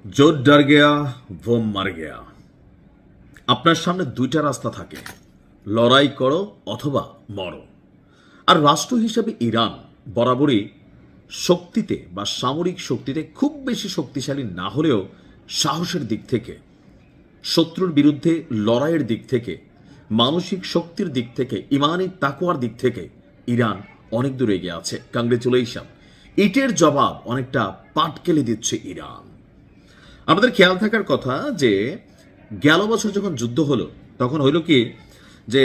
जो डर गया वो मर गया। আপনার সামনে দুইটা রাস্তা থাকে, লড়াই করো অথবা মরো। আর রাষ্ট্র হিসেবে ইরান বরাবরই শক্তিতে বা সামরিক শক্তিতে খুব বেশি শক্তিশালী না হলেও সাহসের দিক থেকে, শত্রুর বিরুদ্ধে লড়াইয়ের দিক থেকে, মানসিক শক্তির দিক থেকে, ইমানি তাকওয়ার দিক থেকে ইরান অনেক দূর এগিয়ে আছে। কংগ্রেচুলেশন। ইটের জবাব অনেকটা পাটকেলে দিচ্ছে ইরান। আমাদের খেয়াল থাকার কথা যে গেল বছর যখন যুদ্ধ হলো তখন হইল কি যে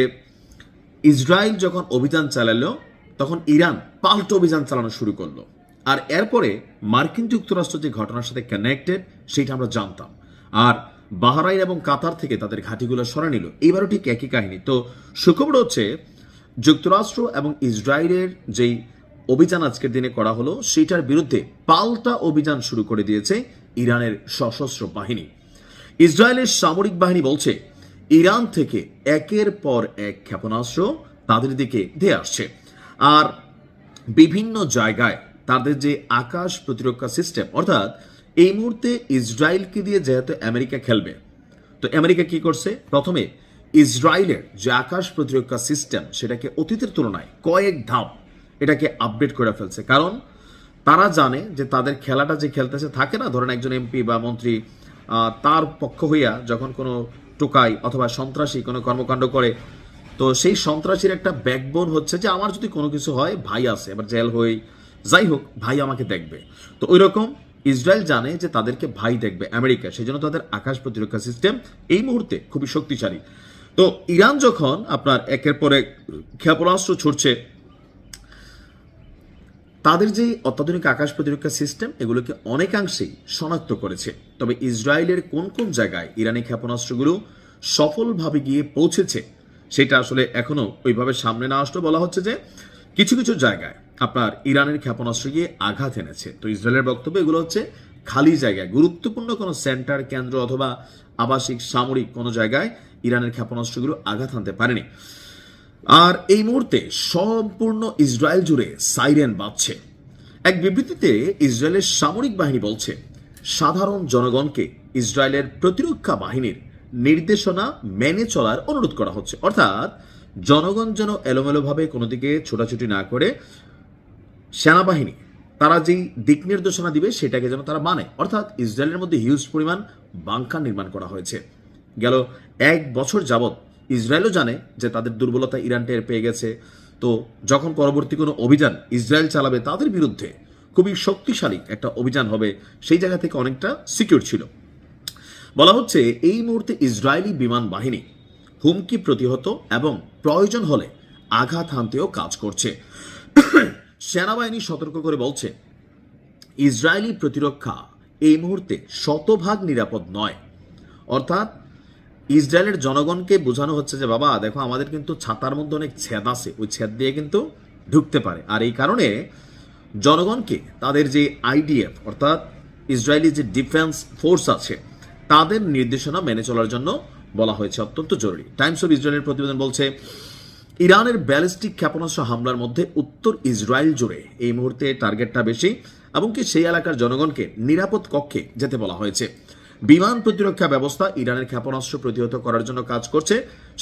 ইসরায়েল যখন অভিযান চালালো তখন ইরান পাল্টা অভিযান চালানো শুরু করলো। আর এরপরে মার্কিন যুক্তরাষ্ট্র যে ঘটনার সাথে কানেক্টেড সেটা আমরা জানতাম। আর বাহরাইন এবং কাতার থেকে তাদের ঘাঁটিগুলো সরে নিল। এইবারও ঠিক একই কাহিনী। তো সুখবর হচ্ছে যুক্তরাষ্ট্র এবং ইসরায়েলের যেই অভিযান আজকের দিনে করা হলো সেটার বিরুদ্ধে পাল্টা অভিযান শুরু করে দিয়েছে ইরানের সশস্ত্র বাহিনী। ইসরায়েলের সামরিক বাহিনী বলছে ইরান থেকে একের পর এক ক্ষেপণাস্ত্র তাদের দিকে ধেয়ে আসছে। আর বিভিন্ন জায়গায় তাদের যে আকাশ প্রতিরক্ষা সিস্টেম, অর্থাৎ এই মুহূর্তে ইসরায়েলকে দিয়ে যেহেতু আমেরিকা খেলবে, তো আমেরিকা কি করছে, প্রথমে ইসরায়েলের যে আকাশ প্রতিরক্ষা সিস্টেম সেটাকে অতীতের তুলনায় কয়েক ধাপ এটাকে আপডেট করে ফেলছে। কারণ তারা জানে যে তাদের খেলাটা যে খেলতেছে থাকে না, ধরেন একজন এমপি বা মন্ত্রী তার পক্ষ হইয়া যখন কোনো টোকাই অথবা সন্ত্রাসী কোনো কর্মকাণ্ড করে, তো সেই সন্ত্রাসীর একটা ব্যাকবোন হচ্ছে যে আমার যদি কোনো কিছু হয় ভাই আছে, এবার জেল হই যাই হোক ভাই আমাকে দেখবে। তো ওই রকম ইসরায়েল জানে যে তাদেরকে ভাই দেখবে আমেরিকা, সেই জন্য তাদের আকাশ প্রতিরক্ষা সিস্টেম এই মুহূর্তে খুবই শক্তিশালী। তো ইরান যখন আপনার একের পর এক ক্ষেপণাস্ত্র ছুটছে, তাদের যে অত্যাধুনিক আকাশ প্রতিরক্ষা সিস্টেম এগুলোকে অনেকাংশেই শনাক্ত করেছে। তবে ইসরায়েলের কোন কোন জায়গায় ইরানি ক্ষেপণাস্ত্রগুলো সফলভাবে গিয়ে পৌঁছেছে সেটা আসলে এখনো ওইভাবে সামনে না আসলেও বলা হচ্ছে যে কিছু কিছু জায়গায় আপনার ইরানের ক্ষেপণাস্ত্র গিয়ে আঘাত এনেছে। তো ইসরায়েলের বক্তব্য এগুলো হচ্ছে খালি জায়গায়, গুরুত্বপূর্ণ কোনো সেন্টার, কেন্দ্র অথবা আবাসিক সামরিক কোনো জায়গায় ইরানের ক্ষেপণাস্ত্রগুলো আঘাত আনতে পারেনি। আর এই মুহূর্তে সম্পূর্ণ ইসরায়েল জুড়ে সাইরেন বাজছে। এক বিবৃতিতে ইসরায়েলের সামরিক বাহিনী বলছে সাধারণ জনগণকে ইসরায়েলের প্রতিরক্ষা বাহিনীর নির্দেশনা মেনে চলার অনুরোধ করা হচ্ছে। অর্থাৎ জনগণ যেন এলোমেলোভাবে কোনো দিকে ছোটাছুটি না করে সেনাবাহিনী তারা যেই দিক নির্দেশনা দিবে সেটাকে যেন তারা মানে। অর্থাৎ ইসরায়েলের মধ্যে হিউজ পরিমাণ বাংকার নির্মাণ করা হয়েছে। গেল এক বছর যাবৎ ইসরায়েলও জানে যে তাদের দুর্বলতা ইরান টের পেয়ে গেছে। তো যখন পরবর্তী কোনো অভিযান ইসরায়েল চালাবে তাদের বিরুদ্ধে খুবই শক্তিশালী একটা অভিযান হবে, সেই জায়গা থেকে অনেকটা সিকিউর ছিল। বলা হচ্ছে এই মুহূর্তে ইসরায়েলি বিমান বাহিনী হুমকি প্রতিহত এবং প্রয়োজন হলে আঘাত হানতেও কাজ করছে। সেনাবাহিনী সতর্ক করে বলছে ইসরায়েলি প্রতিরক্ষা এই মুহূর্তে শতভাগ নিরাপদ নয়। অর্থাৎ ইসরায়েলের জনগণকে বোঝানো হচ্ছে যে বাবা দেখো আমাদের কিন্তু ছাতার মধ্যে অনেক ছেদ আছে, ওই ছেদ দিয়ে কিন্তু ঢুকতে পারে। আর এই কারণে জনগণকে তাদের যে আইডিএফ অর্থাৎ ইসরায়েলি যে ডিফেন্স ফোর্স আছে তাদের নির্দেশনা মেনে চলার জন্য বলা হয়েছে, অত্যন্ত জরুরি। টাইমস অফ ইসরায়েলের প্রতিবেদন বলছে ইরানের ব্যালিস্টিক ক্ষেপণাস্ত্র হামলার মধ্যে উত্তর ইসরায়েল জুড়ে এই মুহূর্তে টার্গেটটা বেশি এবং কি সেই এলাকার জনগণকে নিরাপদ কক্ষে যেতে বলা হয়েছে। বিমান প্রতিরক্ষা ব্যবস্থা ইরানের ক্ষেপণাস্ত্র প্রতিহত করার জন্য কাজ করছে।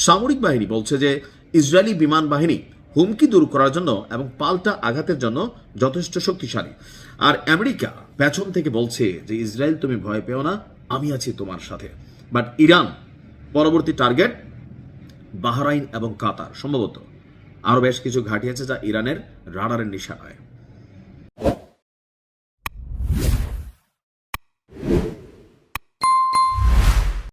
সামরিক বাহিনী বলছে যে ইসরায়েলি বিমান বাহিনী হুমকি দূর করার জন্য এবং পাল্টা আঘাতের জন্য যথেষ্ট শক্তিশালী। আর আমেরিকা পেছন থেকে বলছে যে ইসরায়েল তুমি ভয় পেও না, আমি আছি তোমার সাথে। বাট ইরান পরবর্তী টার্গেট বাহরাইন এবং কাতার, সম্ভবত আরও বেশ কিছু ঘাঁটি আছে যা ইরানের রাডারের নিশানায়।